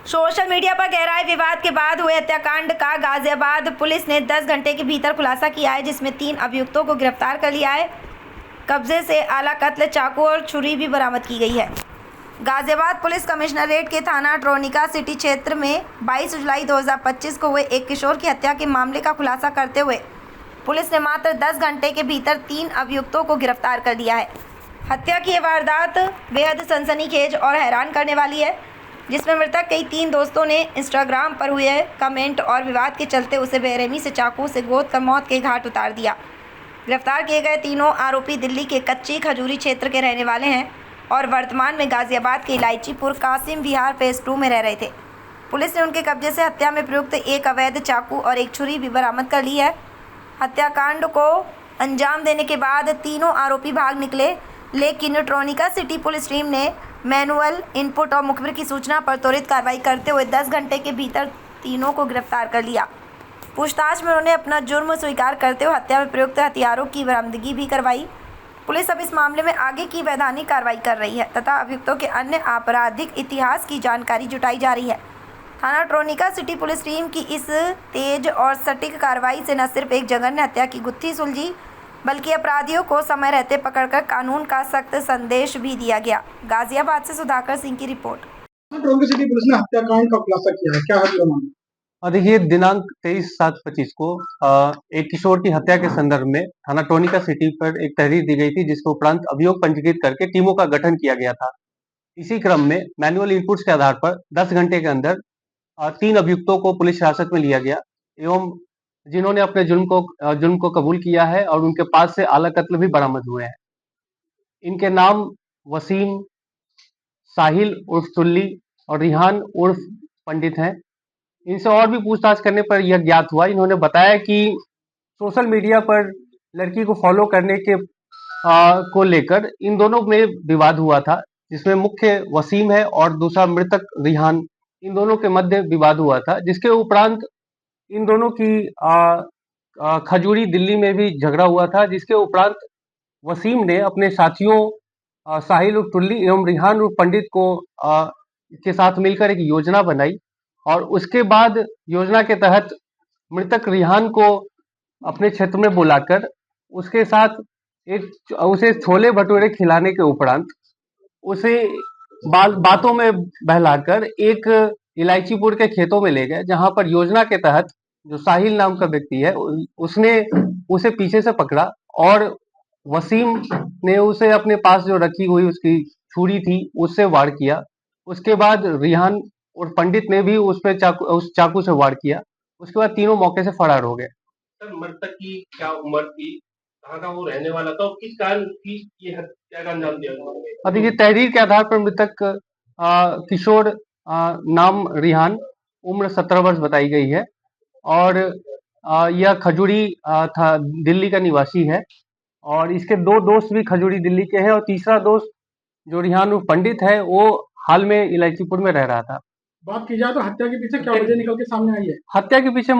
Social media पर गहराए विवाद के बाद हुए हत्याकांड का गाजियाबाद पुलिस ने 10 घंटे के भीतर खुलासा किया है, जिसमें 3 अभियुक्तों को गिरफ्तार कर लिया है। कब्जे से आला कत्ल, चाकू और छुरी भी बरामद की गई है। गाजियाबाद पुलिस कमिश्नरेट के थाना ट्रोनिका सिटी क्षेत्र में 22 जुलाई 2025 को हुए एक किशोर की हत्या के मामले का खुलासा करते हुए पुलिस ने मात्र 10 घंटे के भीतर 3 अभियुक्तों को गिरफ्तार कर लिया है। हत्या की यह वारदात बेहद सनसनीखेज और हैरान करने वाली है, जिसमें मृतक कई 3 दोस्तों ने इंस्टाग्राम पर हुए कमेंट और विवाद के चलते उसे बेरहमी से चाकू से गोद कर मौत के घाट उतार दिया। गिरफ्तार किए गए तीनों आरोपी दिल्ली के कच्ची खजूरी क्षेत्र के रहने वाले हैं और वर्तमान में गाजियाबाद के इलायचीपुर कासिम विहार फेज 2 में रह रहे थे। पुलिस ने उनके कब्जे से हत्या में प्रयुक्त एक अवैध चाकू और एक छुरी भी बरामद कर ली है। हत्याकांड को अंजाम देने के बाद तीनों आरोपी भाग निकले, लेकिन ट्रोनिका सिटी पुलिस टीम ने मैनुअल इनपुट और मुखबिर की सूचना पर त्वरित कार्रवाई करते हुए 10 घंटे के भीतर तीनों को गिरफ्तार कर लिया। पूछताछ में उन्होंने अपना जुर्म स्वीकार करते हुए हत्या में प्रयुक्त हथियारों की बरामदगी भी करवाई। पुलिस अब इस मामले में आगे की वैधानिक कार्रवाई कर रही है तथा अभियुक्तों के अन्य आपराधिक इतिहास की जानकारी जुटाई जा रही है। थाना ट्रोनिका सिटी पुलिस टीम की इस तेज और सटीक कार्रवाई से न सिर्फ एक जघन्य हत्या की गुत्थी सुलझी, बल्कि अपराधियों को समय रहते पकड़कर कानून का सख्त संदेश भी दिया गया। गाजियाबाद से सुधाकर सिंह की रिपोर्ट। ट्रोनिका सिटी पुलिस ने हत्याकांड का खुलासा किया है, क्या है मामला? देखिए, दिनांक 23/7/25 को एक किशोर की हत्या के संदर्भ में थाना ट्रोनिका सिटी पर एक तहरीर दी गई थी, जिसके उपरांत अभियोग पंजीकृत करके टीमों का गठन किया गया था। इसी क्रम में मैनुअल इनपुट्स के आधार पर 10 घंटे के अंदर 3 अभियुक्तों को पुलिस हिरासत में लिया गया एवं जिन्होंने अपने जुर्म को कबूल किया है और उनके पास से आला कत्ल भी बरामद हुए हैं। इनके नाम वसीम, साहिल उर्फ तुल्ली और रिहान उर्फ पंडित हैं। इनसे और भी पूछताछ करने पर यह ज्ञात हुआ, इन्होंने बताया कि सोशल मीडिया पर लड़की को फॉलो करने के को लेकर इन दोनों में विवाद हुआ था, जिसमें मुख्य वसीम है और दूसरा मृतक रिहान, इन दोनों के मध्य विवाद हुआ था। जिसके उपरांत इन दोनों की खजूरी दिल्ली में भी झगड़ा हुआ था, जिसके उपरांत वसीम ने अपने साथियों साहिल उर्फ तुल्ली एवं रिहान उर्फ पंडित को के साथ मिलकर एक योजना बनाई और उसके बाद योजना के तहत मृतक रिहान को अपने क्षेत्र में बुलाकर उसके साथ उसे छोले भटूरे खिलाने के उपरांत उसे बातों में बहलाकर एक इलायचीपुर के खेतों में ले गए, जहां पर योजना के तहत जो साहिल नाम का व्यक्ति है उसने उसे पीछे से पकड़ा और वसीम ने उसे अपने पास जो रखी हुई उसकी छुरी थी उससे वार किया। उसके बाद रिहान और पंडित ने भी उस चाकू से वार किया। उसके बाद तीनों मौके से फरार हो गए। सर, मृतक की क्या उम्र थी, कहाँ का वो रहने वाला था और किस कारण की ये हत्या का अंजाम दिया उन्होंने? देखिए, तहरीर के आधार पर मृतक किशोर नाम रिहान, उम्र 17 वर्ष बताई गई है और यह खजूरी था दिल्ली का निवासी है और इसके 2 दोस्त भी खजूरी दिल्ली के हैं और तीसरा दोस्त जो रिहान पंडित है वो हाल में इलायचीपुर में रह रहा था। बात की जाए तो हत्या के पीछे क्या वजह निकल के सामने आई है? हत्या के पीछे